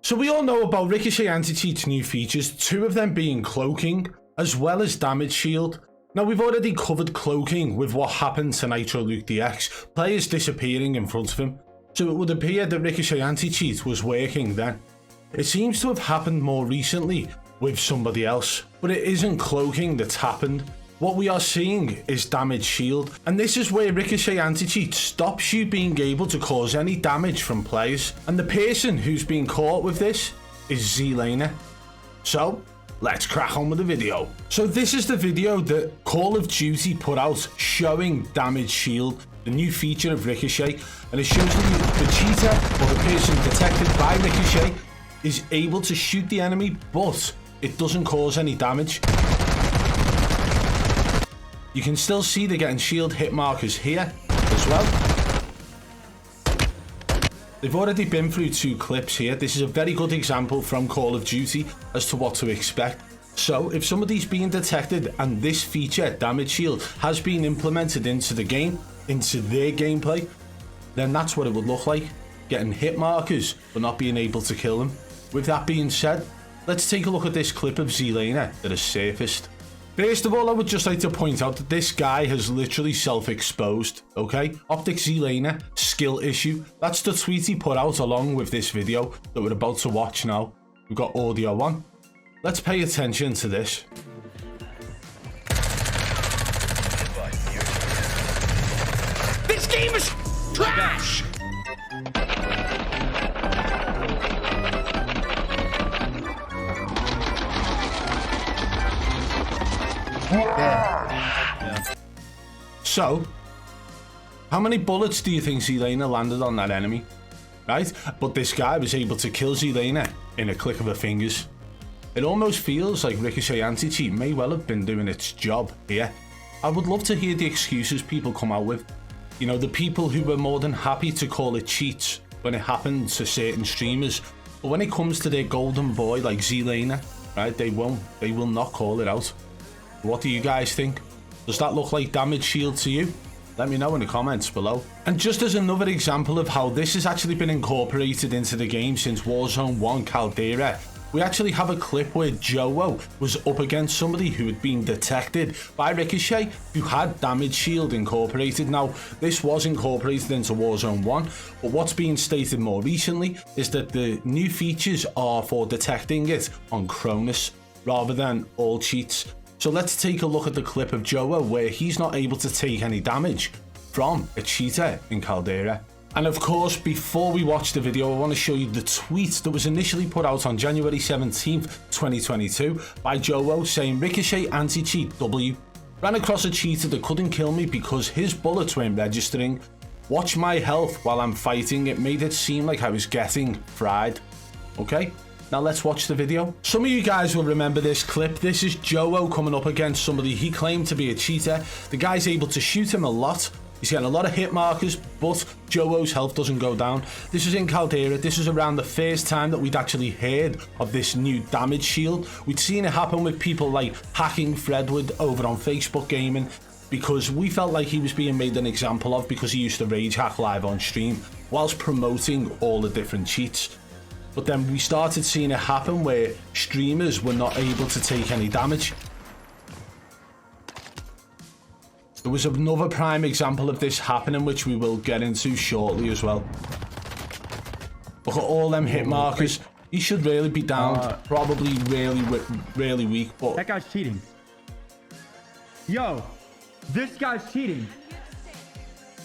So we all know about Ricochet anti-cheat's new features, 2 of them being cloaking, as well as damage shield. Now we've already covered cloaking with what happened to Nitro Luke DX, players disappearing in front of him. So it would appear that Ricochet anti-cheat was working then. It seems to have happened more recently with somebody else, but it isn't cloaking that's happened. What we are seeing is damage shield, and this is where Ricochet anti-cheat stops you being able to cause any damage from players, and the person who's been caught with this is Zlaner. So let's crack on with the video. So this is the video that Call of Duty put out showing damage shield, the new feature of Ricochet, and it shows that the cheater or the person detected by Ricochet is able to shoot the enemy, but it doesn't cause any damage. You can still see they're getting shield hit markers here as well. They've already been through 2 clips here. This is a very good example from Call of Duty as to what to expect. So if somebody's being detected and this feature, damage shield, has been implemented into the game, into their gameplay, then that's what it would look like. Getting hit markers but not being able to kill them. With that being said, let's take a look at this clip of Zlaner that has surfaced. First of all, I would just like to point out that this guy has literally self-exposed, okay? Optic Zlaner, skill issue. That's the tweet he put out along with this video that we're about to watch now. We've got audio on. Let's pay attention to this. This game is trash! So, how many bullets do you think Zlaner landed on that enemy? Right? But this guy was able to kill Zlaner in a click of a fingers. It almost feels like Ricochet anti-cheat may well have been doing its job here. I would love to hear the excuses people come out with. You know, the people who were more than happy to call it cheats when it happened to certain streamers. But when it comes to their golden boy like Zlaner, right, they will not call it out. What do you guys think? Does that look like damage shield to you? Let me know in the comments below. And just as another example of how this has actually been incorporated into the game since Warzone 1 Caldera, we actually have a clip where Joe was up against somebody who had been detected by Ricochet who had damage shield incorporated. Now, this was incorporated into Warzone 1, but what's being stated more recently is that the new features are for detecting it on Cronus rather than all cheats. So let's take a look at the clip of Joe where he's not able to take any damage from a cheater in Caldera. And of course, before we watch the video, I want to show you the tweet that was initially put out on January 17th, 2022 by Joe saying Ricochet anti-cheat W. Ran across a cheater that couldn't kill me because his bullets weren't registering. Watch my health while I'm fighting. It made it seem like I was getting fried. Okay? Now let's watch the video. Some of you guys will remember this clip. This is Joe coming up against somebody he claimed to be a cheater. The guy's able to shoot him a lot. He's getting a lot of hit markers, but Joe's health doesn't go down. This is in Caldera. This is around the first time that we'd actually heard of this new damage shield. We'd seen it happen with people like Hacking Fredwood over on Facebook Gaming, because we felt like he was being made an example of because he used to rage hack live on stream whilst promoting all the different cheats. But then we started seeing it happen where streamers were not able to take any damage. There was another prime example of this happening, which we will get into shortly as well. Look at all them hit markers. He should really be down. Probably really weak, but... That guy's cheating. Yo, this guy's cheating.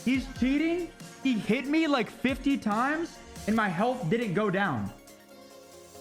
He's cheating. He hit me like 50 times and my health didn't go down.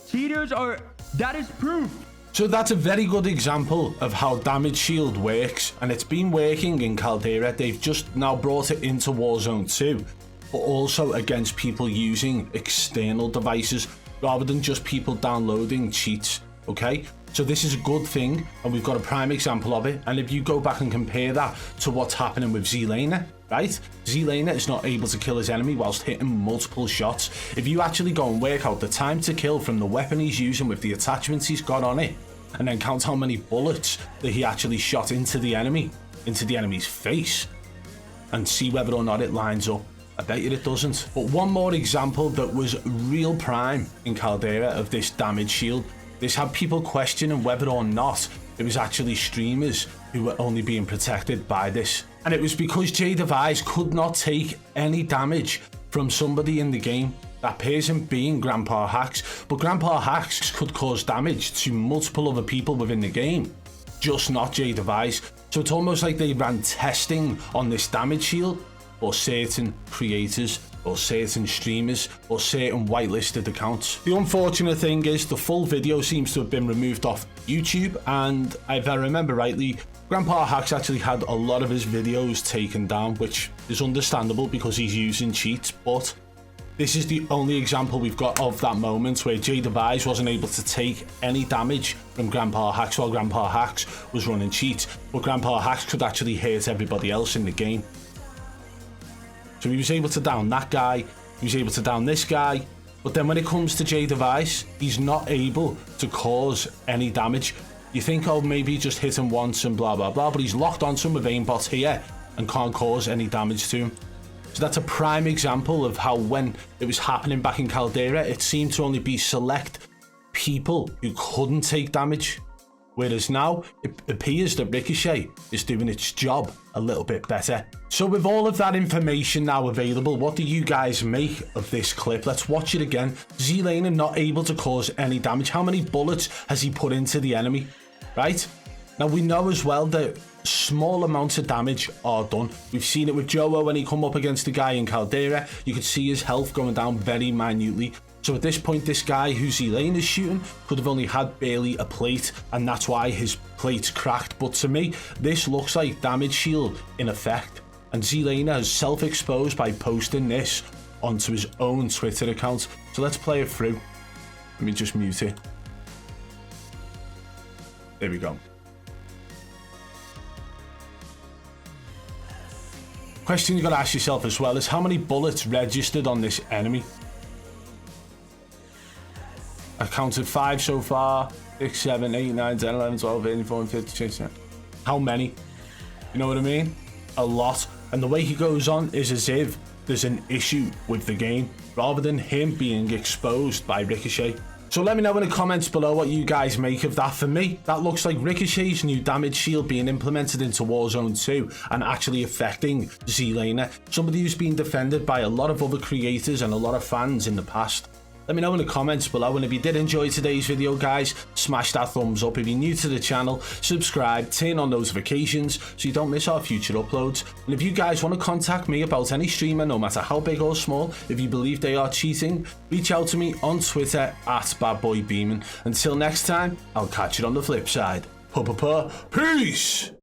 Cheaters are... That is proof. So that's a very good example of how damage shield works, and it's been working in Caldera. They've just now brought it into Warzone 2, but also against people using external devices rather than just people downloading cheats. Okay, so this is a good thing, and we've got a prime example of it. And if you go back and compare that to what's happening with Zlaner, right? Zlaner is not able to kill his enemy whilst hitting multiple shots. If you actually go and work out the time to kill from the weapon he's using with the attachments he's got on it, and then count how many bullets that he actually shot into the enemy, into the enemy's face, and see whether or not it lines up. I bet you it doesn't. But one more example that was real prime in Caldera of this damage shield. This had people questioning whether or not it was actually streamers who were only being protected by this. And it was because JDevice could not take any damage from somebody in the game, that person being Grandpa Hacks. But Grandpa Hacks could cause damage to multiple other people within the game, just not JDevice. So it's almost like they ran testing on this damage shield for certain creators or certain streamers or certain whitelisted accounts. The unfortunate thing is the full video seems to have been removed off YouTube, and if I remember rightly, Grandpa Hacks actually had a lot of his videos taken down, which is understandable because he's using cheats, but this is the only example we've got of that moment where JDevice wasn't able to take any damage from Grandpa Hacks while Grandpa Hacks was running cheats, but Grandpa Hacks could actually hurt everybody else in the game. So he was able to down that guy, he was able to down this guy, but then when it comes to JDevice, he's not able to cause any damage. You think, oh, maybe just hit him once and blah, blah, blah, but he's locked onto him with aimbots here and can't cause any damage to him. So that's a prime example of how when it was happening back in Caldera, it seemed to only be select people who couldn't take damage. Whereas now, it appears that Ricochet is doing its job a little bit better. So with all of that information now available, what do you guys make of this clip? Let's watch it again. Zlaner not able to cause any damage. How many bullets has he put into the enemy? Right? Now we know as well that small amounts of damage are done. We've seen it with Joe when he come up against the guy in Caldera. You could see his health going down very minutely. So at this point, this guy who Zlaner is shooting could have only had barely a plate, and that's why his plate's cracked. But to me, this looks like damage shield in effect. And Zlaner has self-exposed by posting this onto his own Twitter account. So let's play it through. Let me just mute it. There we go. Question you got to ask yourself as well is how many bullets registered on this enemy? I counted 5 so far. 6, 7, 8, 9, 10, 11, 12, 13, 14, 15, 16. How many? You know what I mean? A lot. And the way he goes on is as if there's an issue with the game, rather than him being exposed by Ricochet. So let me know in the comments below what you guys make of that. For me, that looks like Ricochet's new damage shield being implemented into Warzone 2 and actually affecting Zlaner, somebody who's been defended by a lot of other creators and a lot of fans in the past. Let me know in the comments below, and if you did enjoy today's video, guys, smash that thumbs up. If you're new to the channel, subscribe, turn on notifications so you don't miss our future uploads. And if you guys want to contact me about any streamer, no matter how big or small, if you believe they are cheating, reach out to me on Twitter at BadBoy Beaman. Until next time, I'll catch you on the flip side. Peace!